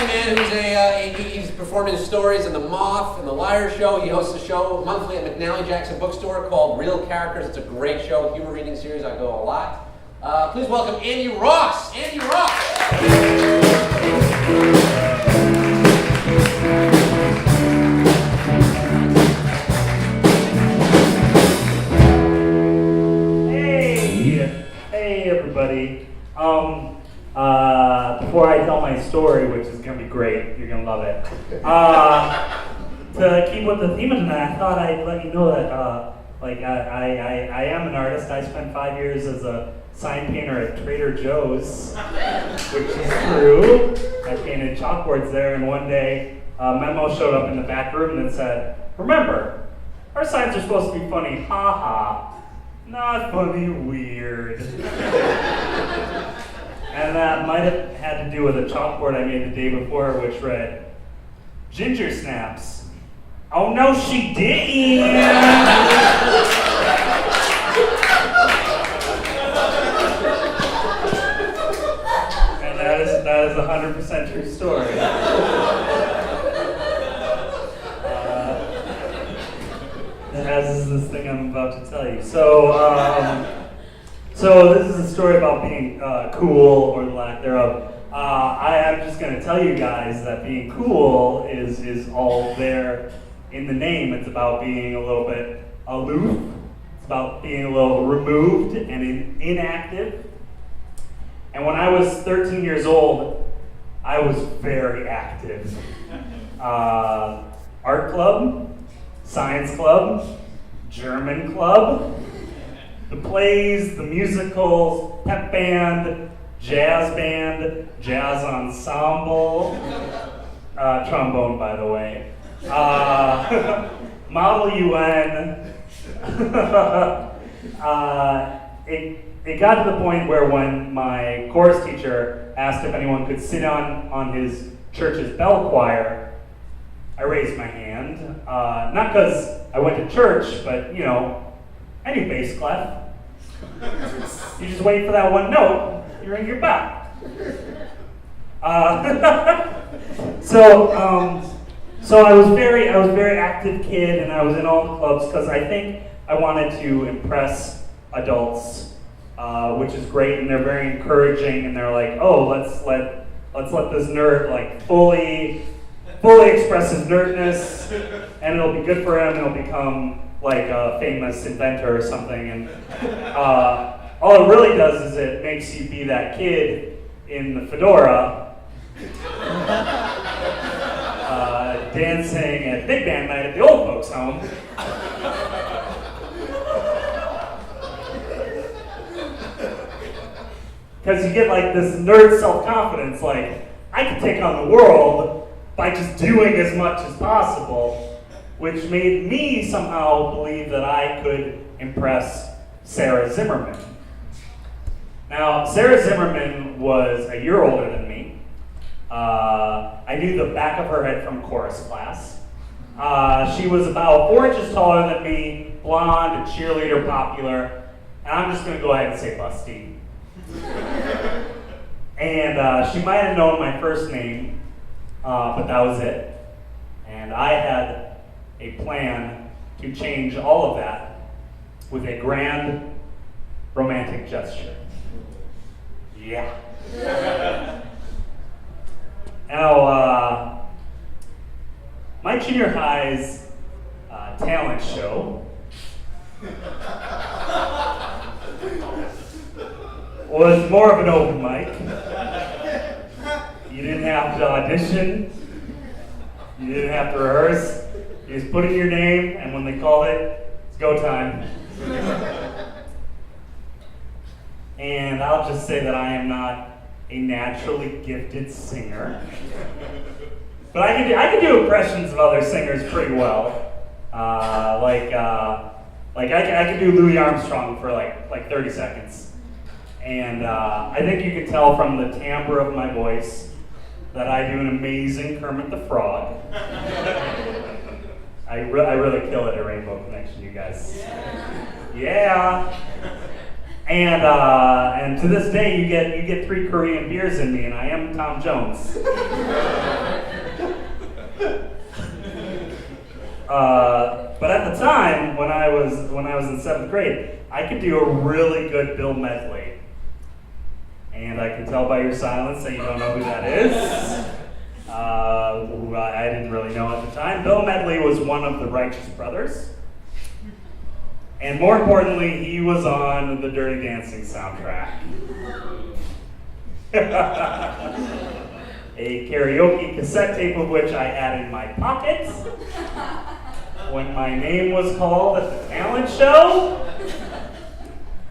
man who's he's performed his stories in The Moth and The Liar Show. He hosts a show monthly at McNally Jackson Bookstore called Real Characters. It's a great show, humor reading series. I go a lot. Please welcome Andy Ross. Andy Ross. Hey everybody. Before I tell my story, which is going to be great, you're going to love it, to keep with the theme of tonight, I thought I'd let you know that I am an artist. I spent 5 years as a sign painter at Trader Joe's, which is true. I painted chalkboards there, and one day a memo showed up in the back room that said, "Remember, our signs are supposed to be funny, ha-ha. Not funny, weird." And that might have had to do with a chalkboard I made the day before, which read, "Ginger snaps." Oh no, she didn't! And that is 100% true story. As is this thing I'm about to tell you. So this is a story about being cool, or the lack thereof. I am just going to tell you guys that being cool is all there in the name. It's about being a little bit aloof. It's about being a little removed and inactive. And when I was 13 years old, I was very active. Art club, science club, German club, the plays, the musicals, pep band, jazz ensemble, trombone, by the way, Model UN. It got to the point where when my chorus teacher asked if anyone could sit on his church's bell choir, I raised my hand, not because I went to church, but, you know, any bass clef. You just wait for that one note, you ring your bell. So I was very active kid, and I was in all the clubs because I think I wanted to impress adults, which is great, and they're very encouraging, and they're like, oh, let's let this nerd like fully express his nerdness, and it'll be good for him. It'll become like a famous inventor or something. And all it really does is it makes you be that kid in the fedora, dancing at big band night at the old folks' home. Because you get like this nerd self-confidence, like, I can take on the world by just doing as much as possible, which made me somehow believe that I could impress Sarah Zimmerman. Now, Sarah Zimmerman was a year older than me. I knew the back of her head from chorus class. She was about 4 inches taller than me, blonde, a cheerleader, popular, and I'm just going to go ahead and say busty. And she might have known my first name, but that was it. And I had a plan to change all of that with a grand romantic gesture. Yeah. Now, my junior high's talent show was more of an open mic. You didn't have to audition. You didn't have to rehearse. You just put in your name, and when they called it, it's go time. And I'll just say that I am not a naturally gifted singer. But I can do impressions of other singers pretty well. I can do Louis Armstrong for like 30 seconds. And I think you can tell from the timbre of my voice that I do an amazing Kermit the Frog. I really kill it at Rainbow Connection, you guys. Yeah. And to this day, you get 3 Korean beers in me, and I am Tom Jones. But at the time, when I was in 7th grade, I could do a really good Bill Medley. And I can tell by your silence that you don't know who that is. Who I didn't really know at the time. Bill Medley was one of the Righteous Brothers. And more importantly, he was on the Dirty Dancing soundtrack. A karaoke cassette tape of which I had in my pocket when my name was called at the talent show.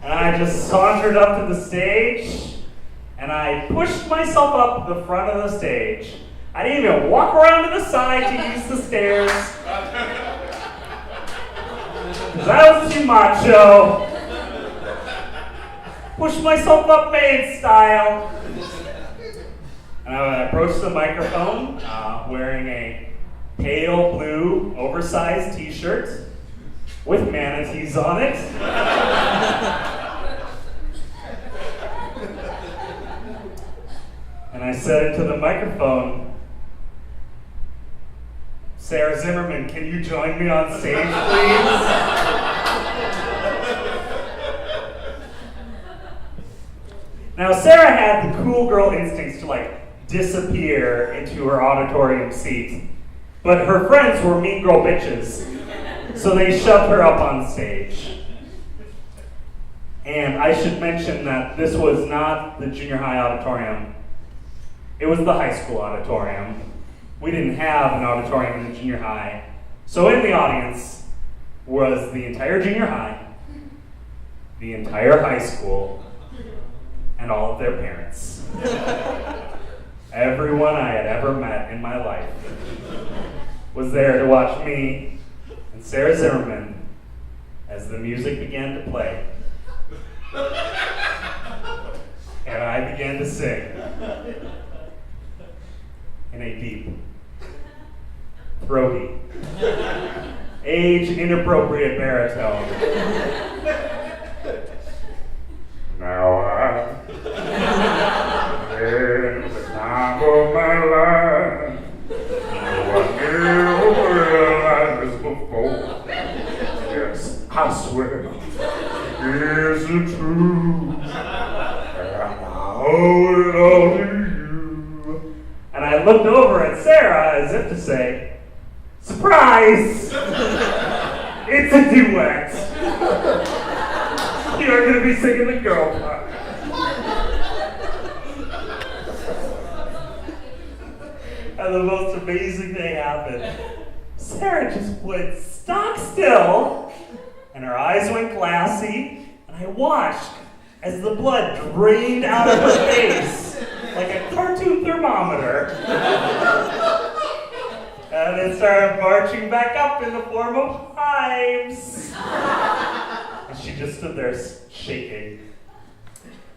And I just sauntered up to the stage, and I pushed myself up the front of the stage. I didn't even walk around to the side to use the stairs, because I was too macho. Pushed myself up maid style. And I approached the microphone wearing a pale blue oversized t-shirt with manatees on it. And I said into the microphone, "Sarah Zimmerman, can you join me on stage, please?" Now, Sarah had the cool girl instincts to disappear into her auditorium seat, but her friends were mean girl bitches, so they shoved her up on stage. And I should mention that this was not the junior high auditorium. It was the high school auditorium. We didn't have an auditorium in the junior high. So in the audience was the entire junior high, the entire high school, and all of their parents. Everyone I had ever met in my life was there to watch me and Sarah Zimmerman as the music began to play. And I began to sing in a deep, throaty, age-inappropriate baritone. Now I'm in the time of my life. I never realized this before. Yes, I swear, it's the truth. And I owe it all to you. And I looked over at Sarah as if to say, "Surprise! It's a duet. You're going to be singing the girl part." And the most amazing thing happened. Sarah just went stock still, and her eyes went glassy, and I watched as the blood drained out of her face like a cartoon thermometer. And it started marching back up in the form of hives. And she just stood there shaking.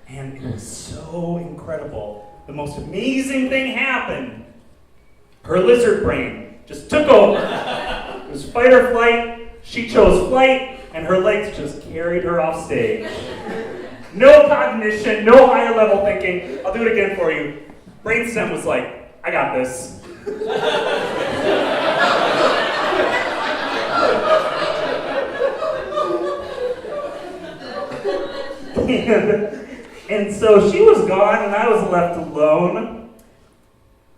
And it was so incredible. The most amazing thing happened. Her lizard brain just took over. It was fight or flight. She chose flight, and her legs just carried her off stage. No cognition, no higher level thinking. I'll do it again for you. Brainstem was like, "I got this." And so she was gone, and I was left alone.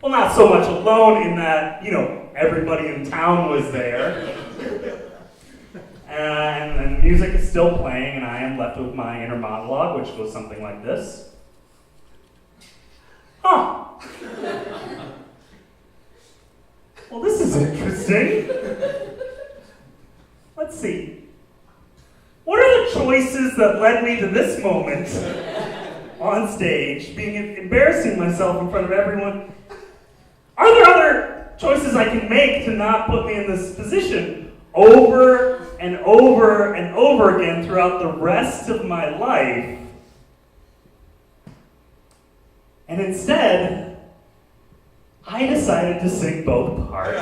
Well, not so much alone in that, everybody in town was there. And the music is still playing, and I am left with my inner monologue, which goes something like this. Huh. Well, this is interesting. Let's see. What are the choices that led me to this moment on stage, embarrassing myself in front of everyone? Are there other choices I can make to not put me in this position over and over and over again throughout the rest of my life? And instead, I decided to sing both parts.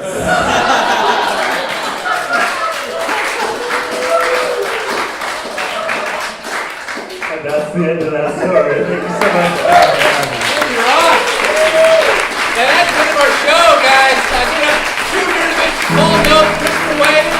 That's the end of that story. Thank you so much. Thank you, Ross. And that's the end of our show, guys. I think I'm Drew Dernovich, Paul Noth, Christopher Weyant.